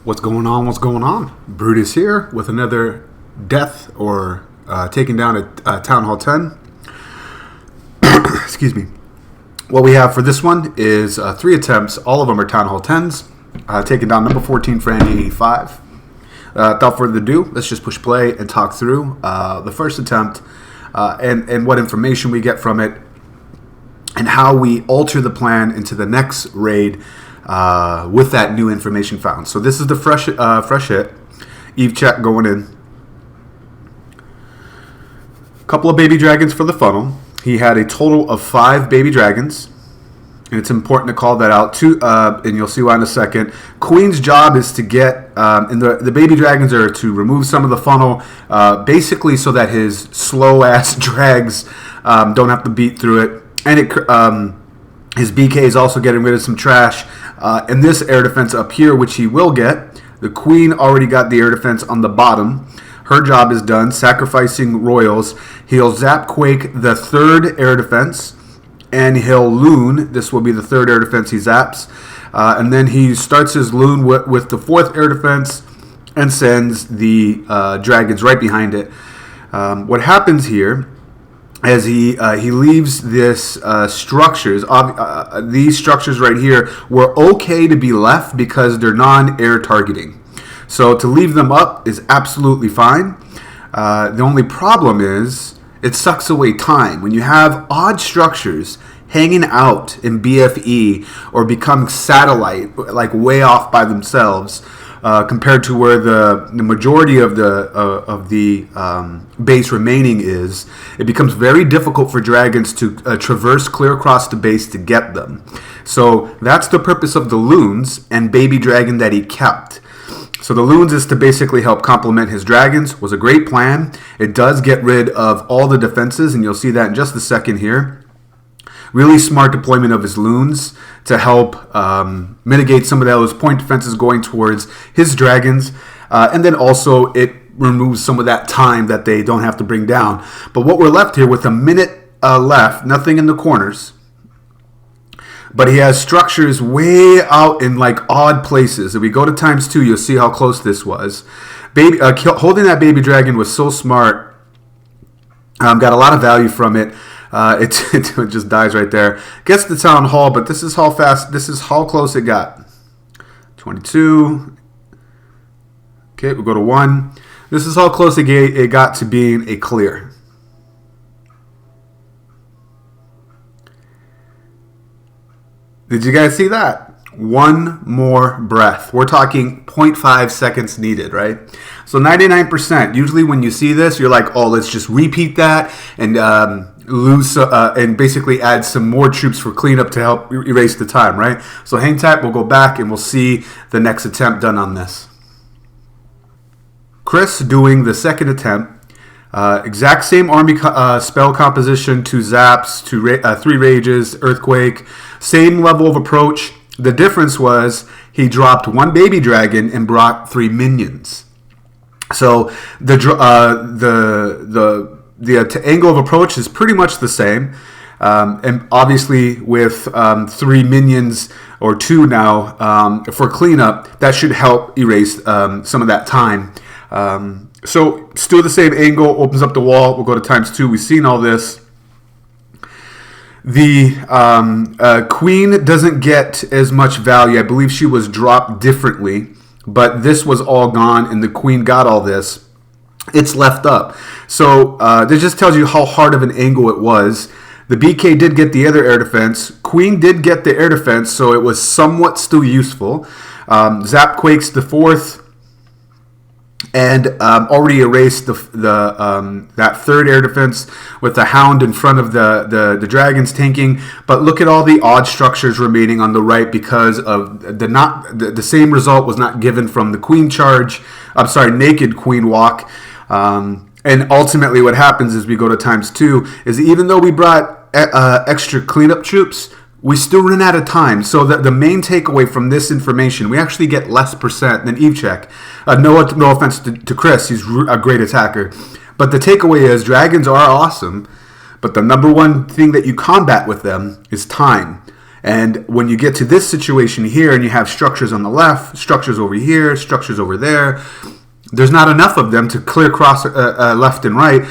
What's going on? What's going on? Brutus here with another death or taking down a Town Hall 10. Excuse me. What we have for this one is 3 attempts. All of them are Town Hall 10s. Taking down number 14 for Andy 85. Without further ado, let's just push play and talk through the first attempt and what information we get from it and how we alter the plan into the next raid with that new information found. So this is the fresh hit. Eve check going in. Couple of baby dragons for the funnel. He had a total of 5 baby dragons. And it's important to call that out. And you'll see why in a second. Queen's job is to get, and the baby dragons are to remove some of the funnel, basically so that his slow-ass drags don't have to beat through it. And his BK is also getting rid of some trash. And this air defense up here, which he will get. The Queen already got the air defense on the bottom. Her job is done, sacrificing royals. He'll zap quake the 3rd air defense. And he'll loon. This will be the 3rd air defense he zaps. And then he starts his loon with the 4th air defense and sends the dragons right behind it. What happens here as he leaves this structures, these structures right here were okay to be left because they're non-air targeting. So to leave them up is absolutely fine. The only problem is it sucks away time. When you have odd structures hanging out in BFE or become satellite, like way off by themselves, compared to where the majority of the base remaining is, it becomes very difficult for dragons to traverse clear across the base to get them. So that's the purpose of the loons and baby dragon that he kept. So the loons is to basically help complement his dragons. Was a great plan. It does get rid of all the defenses, and you'll see that in just a second here. Really smart deployment of his loons to help mitigate some of those point defenses going towards his dragons. And then also it removes some of that time that they don't have to bring down. But what we're left here with a minute left, nothing in the corners. But he has structures way out in like odd places. If we go to ×2, you'll see how close this was. Holding that baby dragon was so smart. Got a lot of value from it. It just dies right there. Gets the town hall, but this is how fast. This is how close it got. 22. Okay, we'll go to 1. This is how close it got to being a clear. Did you guys see that? One more breath. We're talking 0.5 seconds needed, right? So 99%. Usually when you see this, you're like, oh, let's just repeat that and and basically add some more troops for cleanup to help erase the time, right? So hang tight. We'll go back and we'll see the next attempt done on this. Chris doing the second attempt. Exact same army spell composition, 2 zaps, 3 rages, earthquake, same level of approach. The difference was he dropped 1 baby dragon and brought 3 minions. So the angle of approach is pretty much the same, and obviously with 3 minions or 2 now for cleanup, that should help erase some of that time. So still the same angle, opens up the wall. We'll go to ×2. We've seen all this. The Queen doesn't get as much value. I believe she was dropped differently, but this was all gone, and the Queen got all this. It's left up. So this just tells you how hard of an angle it was. The BK did get the other air defense. Queen did get the air defense, so it was somewhat still useful. Zap Quakes the 4th. And already erased that 3rd air defense with the Hound in front of the dragons tanking. But look at all the odd structures remaining on the right because of the same result was not given from the Queen charge. I'm sorry, naked Queen walk. And ultimately, what happens as we go to ×2 is even though we brought extra cleanup troops, we still run out of time. So the main takeaway from this information, we actually get less percent than Eve check. No offense to Chris, he's a great attacker. But the takeaway is dragons are awesome, but the number one thing that you combat with them is time. And when you get to this situation here and you have structures on the left, structures over here, structures over there, there's not enough of them to clear across left and right.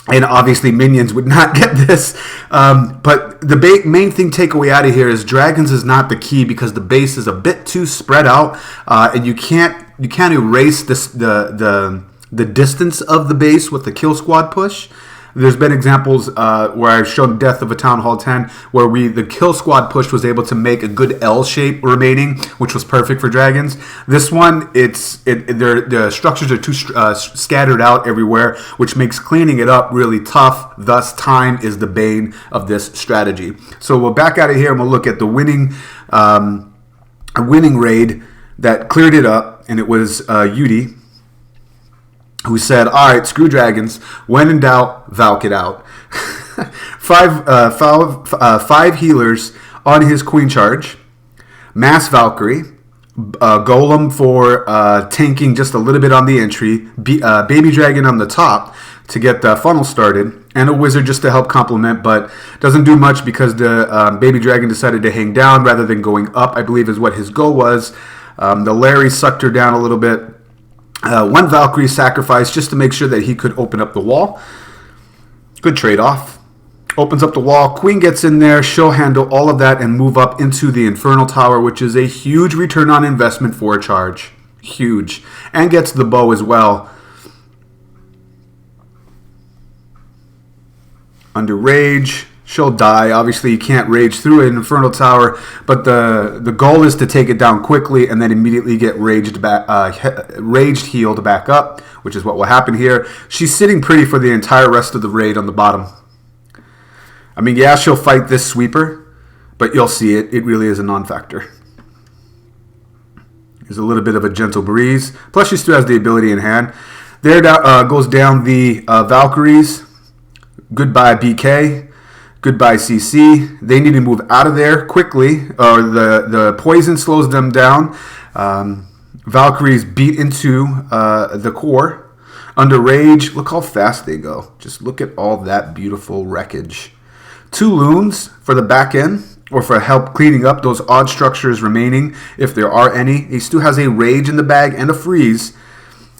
And obviously minions would not get this. But the main thing takeaway out of here is dragons is not the key because the base is a bit too spread out, and you can't erase this the distance of the base with the kill squad push. There's been examples where I've shown Death of a Town Hall 10 where the kill squad push was able to make a good L shape remaining, which was perfect for dragons. This one, the structures are too scattered out everywhere, which makes cleaning it up really tough. Thus, time is the bane of this strategy. So we'll back out of here and we'll look at the winning raid that cleared it up, and it was Yudi, who said, all right, screw dragons. When in doubt, Valk it out. Five healers on his queen charge. Mass Valkyrie. Golem for tanking just a little bit on the entry. Baby dragon on the top to get the funnel started. And a wizard just to help complement, but doesn't do much because the baby dragon decided to hang down rather than going up, I believe is what his goal was. The Larry sucked her down a little bit. One Valkyrie sacrificed just to make sure that he could open up the wall. Good trade-off. Opens up the wall. Queen gets in there. She'll handle all of that and move up into the Infernal Tower, which is a huge return on investment for a charge. Huge. And gets the bow as well. Under rage. She'll die. Obviously, you can't rage through an Infernal Tower, but the goal is to take it down quickly and then immediately get raged healed back up, which is what will happen here. She's sitting pretty for the entire rest of the raid on the bottom. I mean, yeah, she'll fight this sweeper, but you'll see it. It really is a non-factor. There's a little bit of a gentle breeze. Plus, she still has the ability in hand. There goes down the Valkyries. Goodbye, BK. Goodbye, CC. They need to move out of there quickly, or the poison slows them down. Valkyries beat into the core. Under rage, look how fast they go. Just look at all that beautiful wreckage. 2 loons for the back end, or for help cleaning up those odd structures remaining, if there are any. He still has a rage in the bag and a freeze.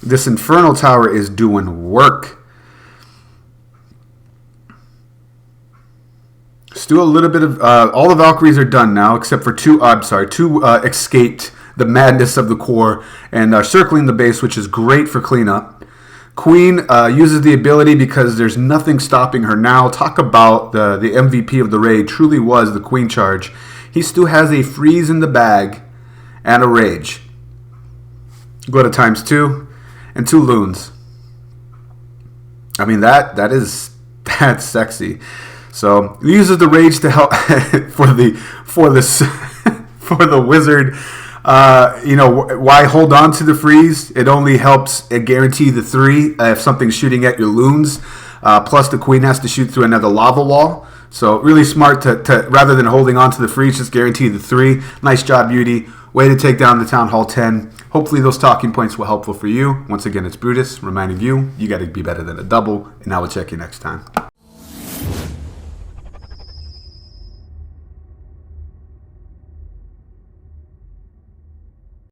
This Infernal Tower is doing work. Still a little bit of all the Valkyries are done now, except for two escaped the madness of the core and are circling the base, which is great for cleanup. Queen uses the ability because there's nothing stopping her now. Talk about the MVP of the raid. Truly was the queen charge. He still has a freeze in the bag and a rage. Go to ×2 and 2 loons. I mean that's sexy. So he uses the rage to help for the wizard. Why hold on to the freeze? It only helps guarantee the 3 if something's shooting at your loons. Plus the queen has to shoot through another lava wall. So really smart to rather than holding on to the freeze, just guarantee the 3. Nice job, Beauty. Way to take down the Town Hall 10. Hopefully those talking points were helpful for you. Once again, it's Brutus reminding you, you got to be better than a double. And I will check you next time.